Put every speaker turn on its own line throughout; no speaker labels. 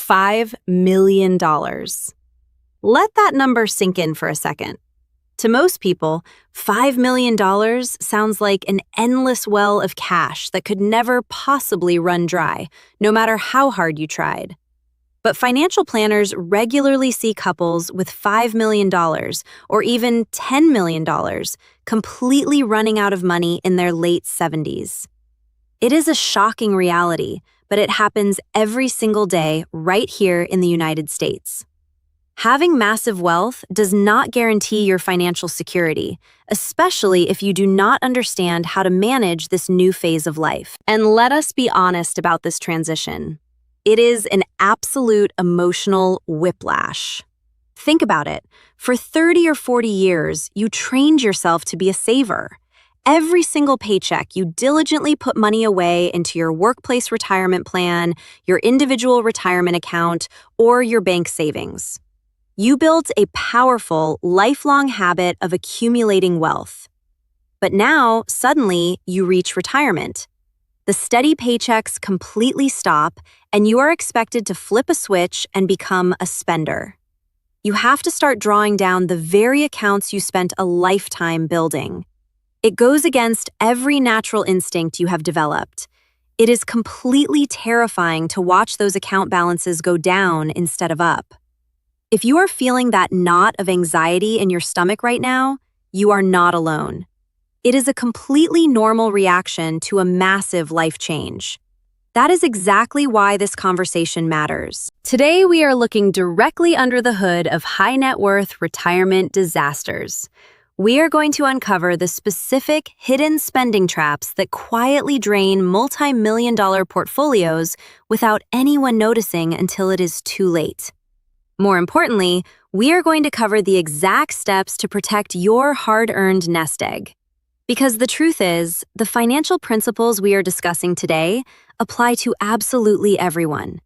$5 million. Let that number sink in for a second. To most people, $5 million sounds like an endless well of cash that could never possibly run dry, no matter how hard you tried. But financial planners regularly see couples with $5 million or even $10 million completely running out of money in their late 70s. It is a shocking reality, but it happens every single day right here in the United States. Having massive wealth does not guarantee your financial security, especially if you do not understand how to manage this new phase of life. And let us be honest about this transition. It is an absolute emotional whiplash. Think about it. For 30 or 40 years, you trained yourself to be a saver. Every single paycheck, you diligently put money away into your workplace retirement plan, your individual retirement account, or your bank savings. You built a powerful, lifelong habit of accumulating wealth. But now, suddenly, you reach retirement. The steady paychecks completely stop, and you are expected to flip a switch and become a spender. You have to start drawing down the very accounts you spent a lifetime building. It goes against every natural instinct you have developed. It is completely terrifying to watch those account balances go down instead of up. If you are feeling that knot of anxiety in your stomach right now, you are not alone. It is a completely normal reaction to a massive life change. That is exactly why this conversation matters. Today, we are looking directly under the hood of high net worth retirement disasters. We are going to uncover the specific hidden spending traps that quietly drain multi-million-dollar portfolios without anyone noticing until it is too late. More importantly, we are going to cover the exact steps to protect your hard-earned nest egg. Because the truth is, the financial principles we are discussing today apply to absolutely everyone.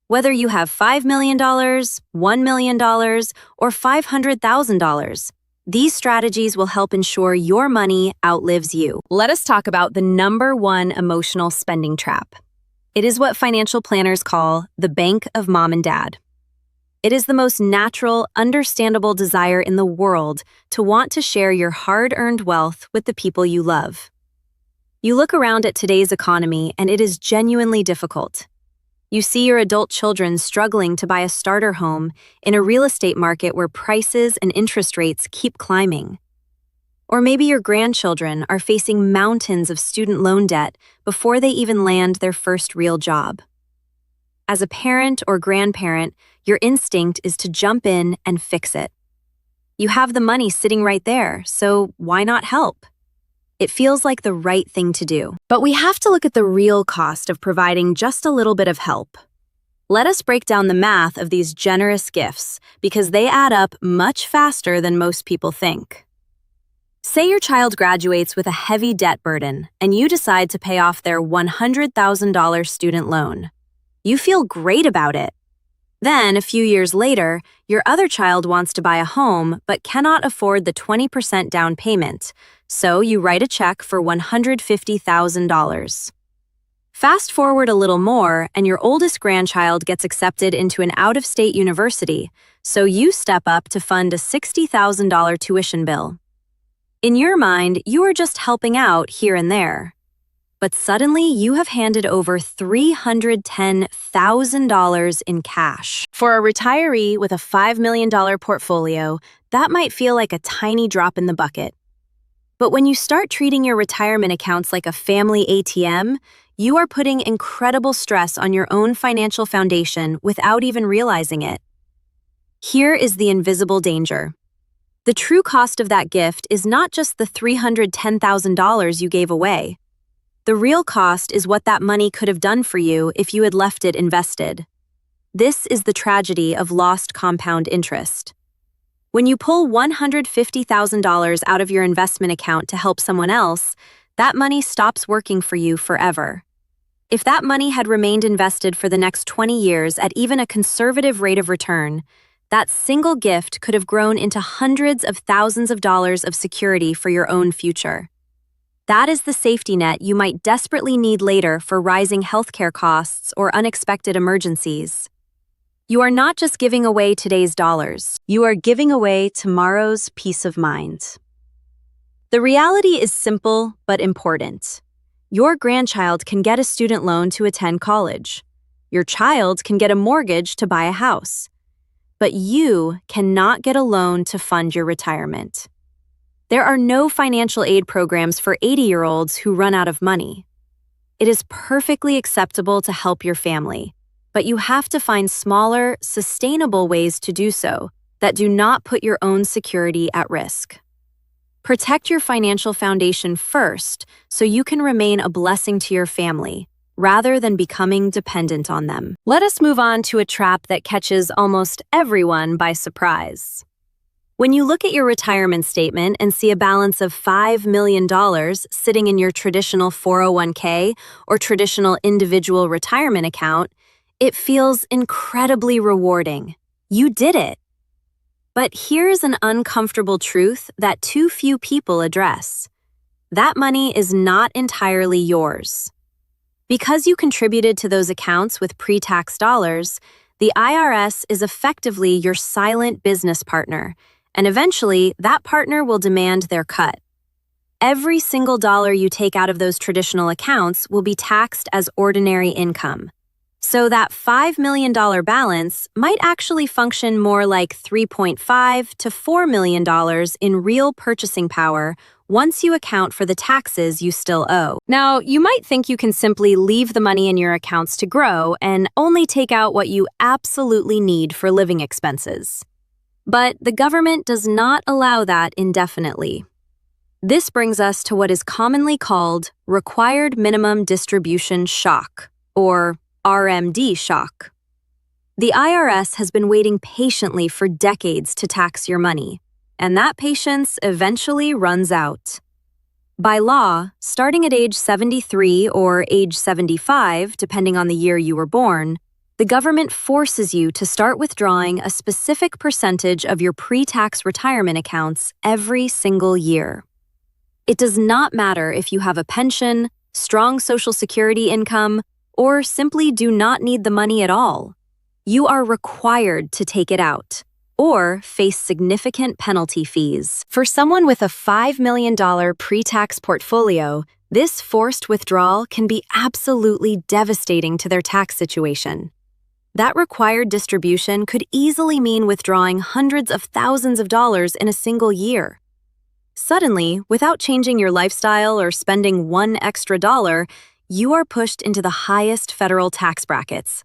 Whether you have $5 million, $1 million, or $500,000, these strategies will help ensure your money outlives you. Let us talk about the number one emotional spending trap. It is what financial planners call the bank of mom and dad. It is the most natural, understandable desire in the world to want to share your hard-earned wealth with the people you love. You look around at today's economy and it is genuinely difficult. You see your adult children struggling to buy a starter home in a real estate market where prices and interest rates keep climbing. Or maybe your grandchildren are facing mountains of student loan debt before they even land their first real job. As a parent or grandparent, your instinct is to jump in and fix it. You have the money sitting right there, so why not help? It feels like the right thing to do. But we have to look at the real cost of providing just a little bit of help. Let us break down the math of these generous gifts because they add up much faster than most people think. Say your child graduates with a heavy debt burden and you decide to pay off their $100,000 student loan. You feel great about it. Then, a few years later, your other child wants to buy a home but cannot afford the 20% down payment, so you write a check for $150,000. Fast forward a little more, and your oldest grandchild gets accepted into an out-of-state university, so you step up to fund a $60,000 tuition bill. In your mind, you are just helping out here and there. But suddenly, you have handed over $310,000 in cash. For a retiree with a $5 million portfolio, that might feel like a tiny drop in the bucket. But when you start treating your retirement accounts like a family ATM, you are putting incredible stress on your own financial foundation without even realizing it. Here is the invisible danger. The true cost of that gift is not just the $310,000 you gave away. The real cost is what that money could have done for you if you had left it invested. This is the tragedy of lost compound interest. When you pull $150,000 out of your investment account to help someone else, that money stops working for you forever. If that money had remained invested for the next 20 years at even a conservative rate of return, that single gift could have grown into hundreds of thousands of dollars of security for your own future. That is the safety net you might desperately need later for rising healthcare costs or unexpected emergencies. You are not just giving away today's dollars, you are giving away tomorrow's peace of mind. The reality is simple but important. Your grandchild can get a student loan to attend college. Your child can get a mortgage to buy a house. But you cannot get a loan to fund your retirement. There are no financial aid programs for 80-year-olds who run out of money. It is perfectly acceptable to help your family, but you have to find smaller, sustainable ways to do so that do not put your own security at risk. Protect your financial foundation first so you can remain a blessing to your family, rather than becoming dependent on them. Let us move on to a trap that catches almost everyone by surprise. When you look at your retirement statement and see a balance of $5 million sitting in your traditional 401k or traditional individual retirement account, it feels incredibly rewarding. You did it. But here's an uncomfortable truth that too few people address. That money is not entirely yours. Because you contributed to those accounts with pre-tax dollars, the IRS is effectively your silent business partner, and eventually that partner will demand their cut. Every single dollar you take out of those traditional accounts will be taxed as ordinary income. So that $5 million balance might actually function more like $3.5 to $4 million in real purchasing power once you account for the taxes you still owe. Now, you might think you can simply leave the money in your accounts to grow and only take out what you absolutely need for living expenses. But the government does not allow that indefinitely. This brings us to what is commonly called required minimum distribution shock, or RMD shock. The IRS has been waiting patiently for decades to tax your money, and that patience eventually runs out. By law, starting at age 73 or age 75, depending on the year you were born, the government forces you to start withdrawing a specific percentage of your pre-tax retirement accounts every single year. It does not matter if you have a pension, strong Social Security income, or simply do not need the money at all. You are required to take it out, or face significant penalty fees. For someone with a $5 million pre-tax portfolio, this forced withdrawal can be absolutely devastating to their tax situation. That required distribution could easily mean withdrawing hundreds of thousands of dollars in a single year. Suddenly, without changing your lifestyle or spending one extra dollar, you are pushed into the highest federal tax brackets.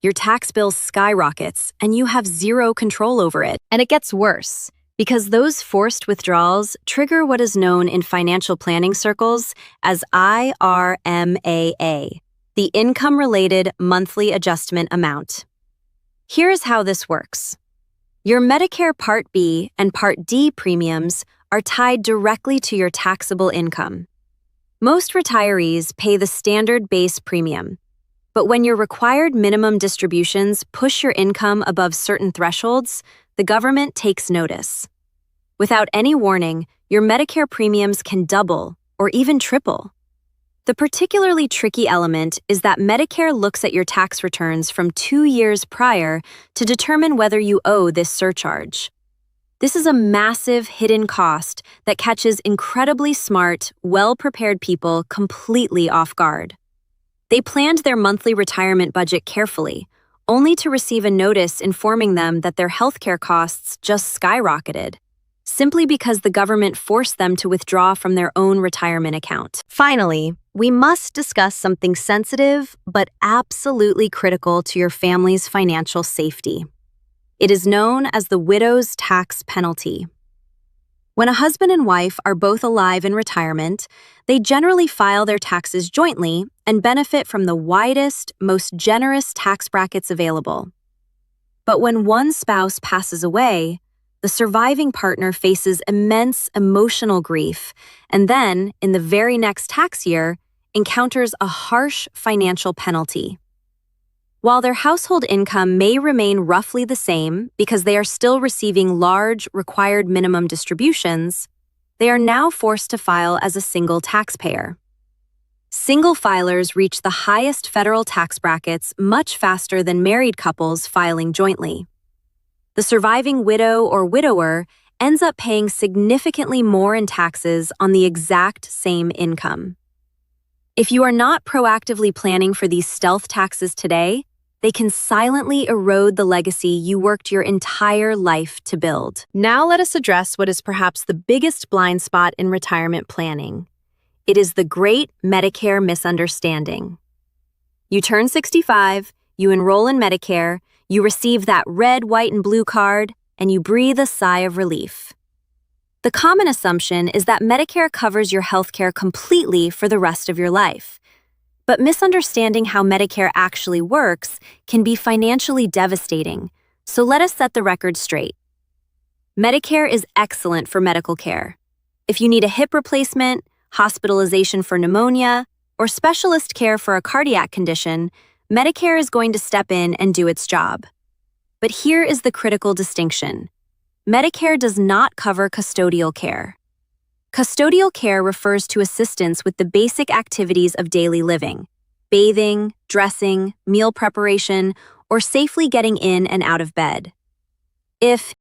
Your tax bill skyrockets, and you have zero control over it. And it gets worse, because those forced withdrawals trigger what is known in financial planning circles as IRMAA, the Income-Related Monthly Adjustment Amount. Here's how this works. Your Medicare Part B and Part D premiums are tied directly to your taxable income. Most retirees pay the standard base premium, but when your required minimum distributions push your income above certain thresholds, the government takes notice. Without any warning, your Medicare premiums can double or even triple. The particularly tricky element is that Medicare looks at your tax returns from 2 years prior to determine whether you owe this surcharge. This is a massive hidden cost that catches incredibly smart, well-prepared people completely off guard. They planned their monthly retirement budget carefully, only to receive a notice informing them that their healthcare costs just skyrocketed, simply because the government forced them to withdraw from their own retirement account. Finally, we must discuss something sensitive but absolutely critical to your family's financial safety. It is known as the widow's tax penalty. When a husband and wife are both alive in retirement, they generally file their taxes jointly and benefit from the widest, most generous tax brackets available. But when one spouse passes away, the surviving partner faces immense emotional grief and then, in the very next tax year, encounters a harsh financial penalty. While their household income may remain roughly the same because they are still receiving large required minimum distributions, they are now forced to file as a single taxpayer. Single filers reach the highest federal tax brackets much faster than married couples filing jointly. The surviving widow or widower ends up paying significantly more in taxes on the exact same income. If you are not proactively planning for these stealth taxes today, they can silently erode the legacy you worked your entire life to build. Now let us address what is perhaps the biggest blind spot in retirement planning. It is the great Medicare misunderstanding. You turn 65, you enroll in Medicare, you receive that red, white, and blue card, and you breathe a sigh of relief. The common assumption is that Medicare covers your healthcare completely for the rest of your life. But misunderstanding how Medicare actually works can be financially devastating, so let us set the record straight. Medicare is excellent for medical care. If you need a hip replacement, hospitalization for pneumonia, or specialist care for a cardiac condition, Medicare is going to step in and do its job. But here is the critical distinction. Medicare does not cover custodial care. Custodial care refers to assistance with the basic activities of daily living: bathing, dressing, meal preparation, or safely getting in and out of bed. If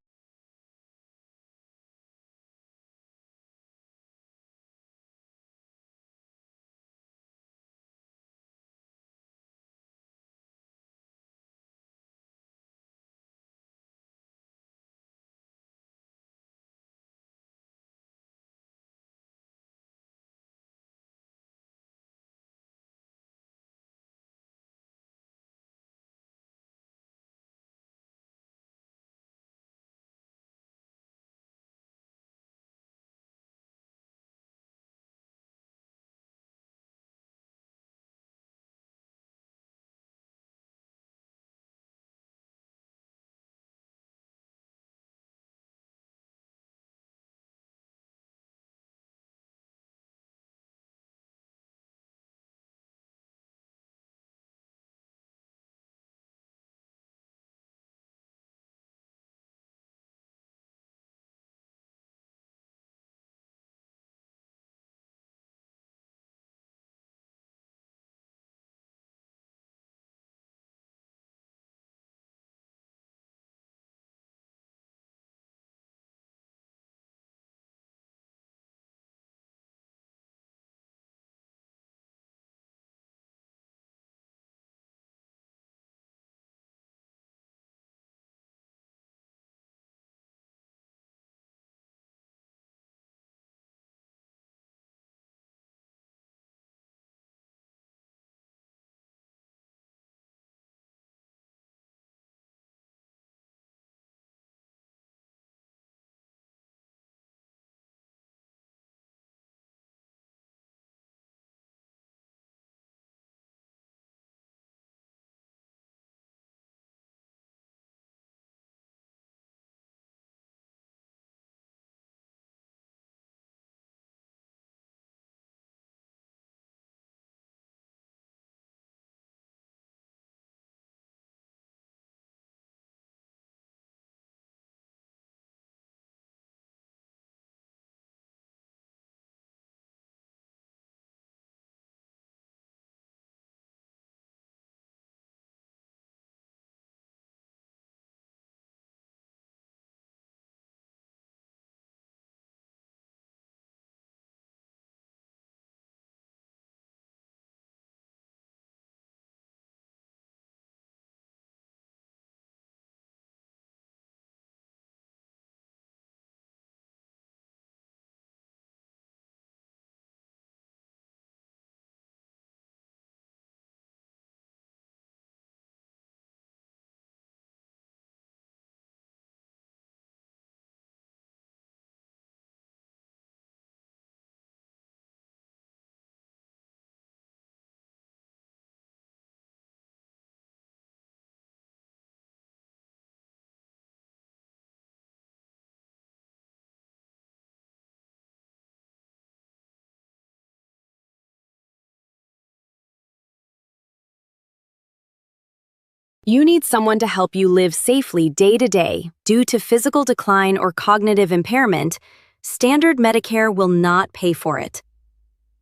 you need someone to help you live safely day to day due to physical decline or cognitive impairment, standard Medicare will not pay for it.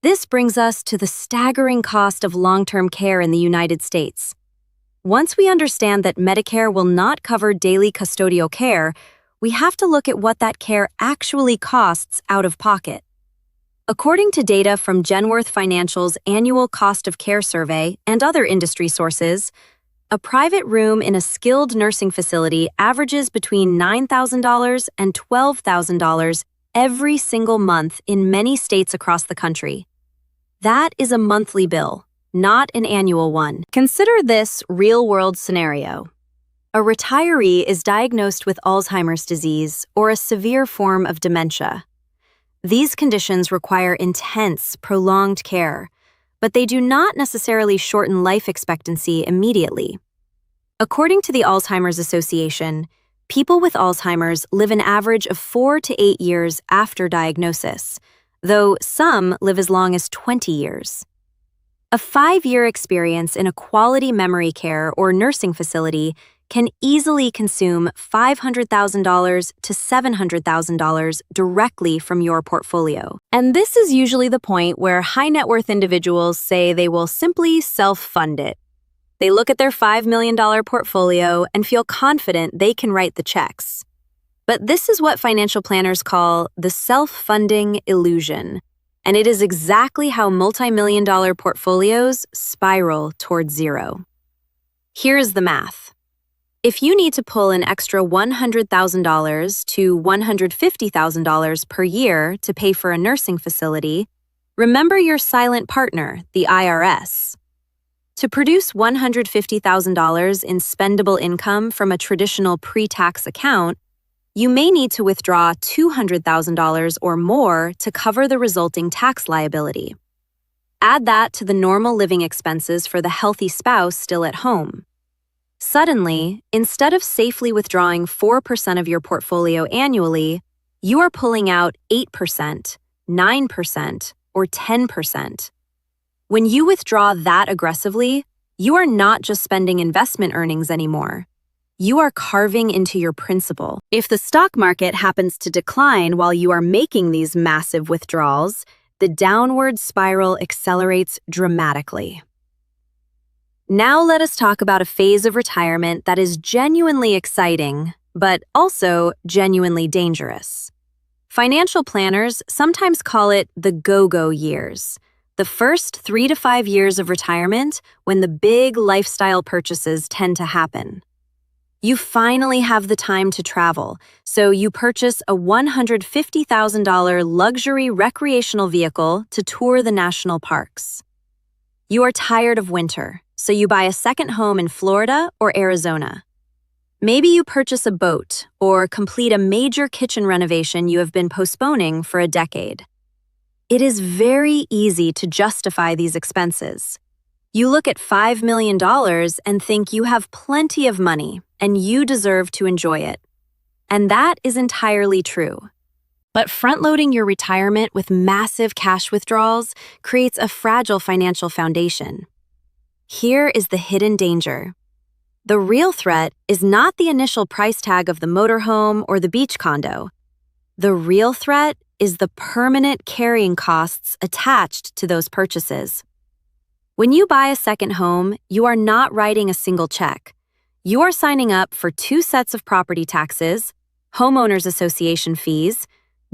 This brings us to the staggering cost of long-term care in the United States. Once we understand that Medicare will not cover daily custodial care, we have to look at what that care actually costs out of pocket. According to data from Genworth Financial's annual cost of care survey and other industry sources, a private room in a skilled nursing facility averages between $9,000 and $12,000 every single month in many states across the country. That is a monthly bill, not an annual one. Consider this real-world scenario. A retiree is diagnosed with Alzheimer's disease or a severe form of dementia. These conditions require intense, prolonged care, but they do not necessarily shorten life expectancy immediately. According to the Alzheimer's Association, people with Alzheimer's live an average of 4 to 8 years after diagnosis, though some live as long as 20 years. A 5-year experience in a quality memory care or nursing facility can easily consume $500,000 to $700,000 directly from your portfolio. And this is usually the point where high net worth individuals say they will simply self-fund it. They look at their $5 million portfolio and feel confident they can write the checks. But this is what financial planners call the self-funding illusion, and it is exactly how multi-million-dollar portfolios spiral towards zero. Here is the math. If you need to pull an extra $100,000 to $150,000 per year to pay for a nursing facility, remember your silent partner, the IRS. To produce $150,000 in spendable income from a traditional pre-tax account, you may need to withdraw $200,000 or more to cover the resulting tax liability. Add that to the normal living expenses for the healthy spouse still at home. Suddenly, instead of safely withdrawing 4% of your portfolio annually, you are pulling out 8%, 9%, or 10%. When you withdraw that aggressively, you are not just spending investment earnings anymore. You are carving into your principal. If the stock market happens to decline while you are making these massive withdrawals, the downward spiral accelerates dramatically. Now let us talk about a phase of retirement that is genuinely exciting, but also genuinely dangerous. Financial planners sometimes call it the go-go years, the first 3 to 5 years of retirement when the big lifestyle purchases tend to happen. You finally have the time to travel, so you purchase a $150,000 luxury recreational vehicle to tour the national parks. You are tired of winter, so you buy a second home in Florida or Arizona. Maybe you purchase a boat or complete a major kitchen renovation you have been postponing for a decade. It is very easy to justify these expenses. You look at $5 million and think you have plenty of money and you deserve to enjoy it. And that is entirely true. But front-loading your retirement with massive cash withdrawals creates a fragile financial foundation. Here is the hidden danger. The real threat is not the initial price tag of the motorhome or the beach condo. The real threat is the permanent carrying costs attached to those purchases. When you buy a second home, you are not writing a single check. You are signing up for 2 sets of property taxes, homeowners association fees,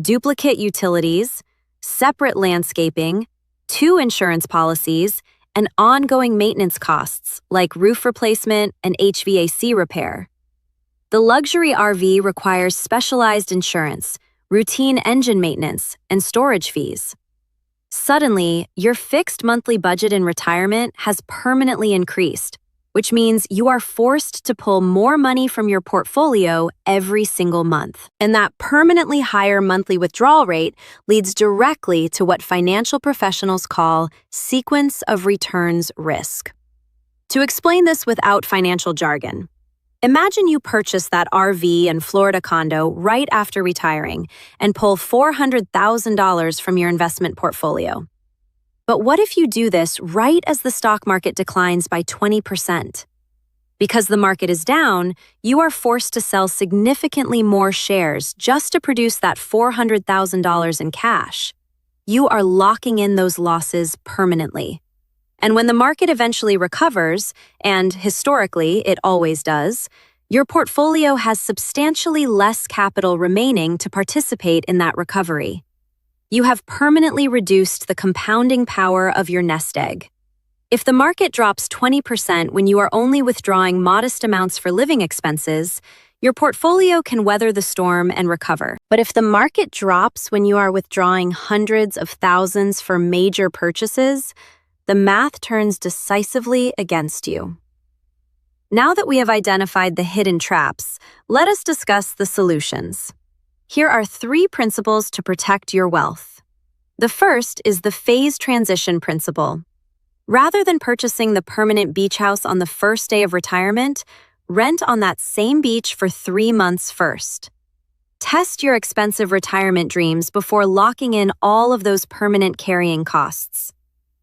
duplicate utilities, separate landscaping, 2 insurance policies, and ongoing maintenance costs like roof replacement and HVAC repair. The luxury RV requires specialized insurance, routine engine maintenance, and storage fees. Suddenly, your fixed monthly budget in retirement has permanently increased, which means you are forced to pull more money from your portfolio every single month. And that permanently higher monthly withdrawal rate leads directly to what financial professionals call sequence of returns risk. To explain this without financial jargon, imagine you purchase that RV and Florida condo right after retiring and pull $400,000 from your investment portfolio. But what if you do this right as the stock market declines by 20%? Because the market is down, you are forced to sell significantly more shares just to produce that $400,000 in cash. You are locking in those losses permanently. And when the market eventually recovers, and historically it always does, your portfolio has substantially less capital remaining to participate in that recovery. You have permanently reduced the compounding power of your nest egg. If the market drops 20% when you are only withdrawing modest amounts for living expenses, your portfolio can weather the storm and recover. But if the market drops when you are withdrawing hundreds of thousands for major purchases, the math turns decisively against you. Now that we have identified the hidden traps, let us discuss the solutions. Here are 3 principles to protect your wealth. The first is the phase transition principle. Rather than purchasing the permanent beach house on the first day of retirement, rent on that same beach for 3 months first. Test your expensive retirement dreams before locking in all of those permanent carrying costs.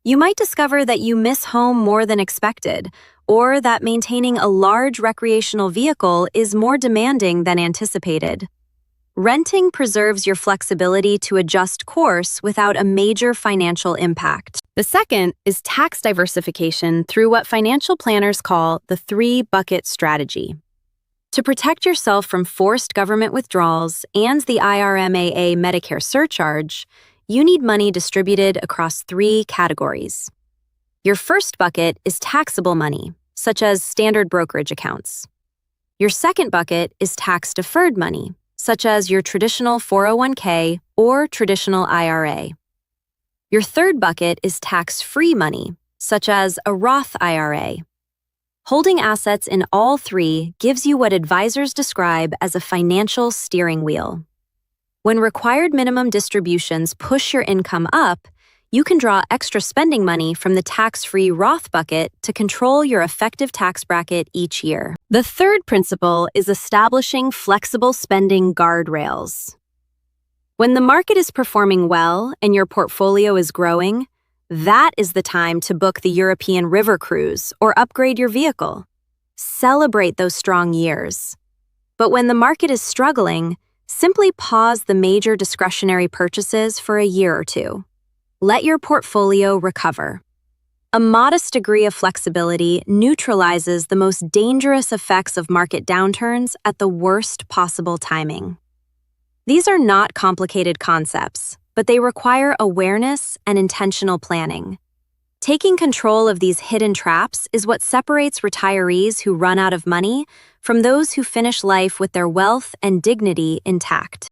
You might discover that you miss home more than expected, or that maintaining a large recreational vehicle is more demanding than anticipated. Renting preserves your flexibility to adjust course without a major financial impact. The second is tax diversification through what financial planners call the 3-bucket strategy. To protect yourself from forced government withdrawals and the IRMAA Medicare surcharge, you need money distributed across 3 categories. Your first bucket is taxable money, such as standard brokerage accounts. Your second bucket is tax-deferred money, such as your traditional 401k or traditional IRA. Your third bucket is tax-free money, such as a Roth IRA. Holding assets in all 3 gives you what advisors describe as a financial steering wheel. When required minimum distributions push your income up, you can draw extra spending money from the tax-free Roth bucket to control your effective tax bracket each year. The third principle is establishing flexible spending guardrails. When the market is performing well and your portfolio is growing, that is the time to book the European river cruise or upgrade your vehicle. Celebrate those strong years. But when the market is struggling, simply pause the major discretionary purchases for a year or 2. Let your portfolio recover. A modest degree of flexibility neutralizes the most dangerous effects of market downturns at the worst possible timing. These are not complicated concepts, but they require awareness and intentional planning. Taking control of these hidden traps is what separates retirees who run out of money from those who finish life with their wealth and dignity intact.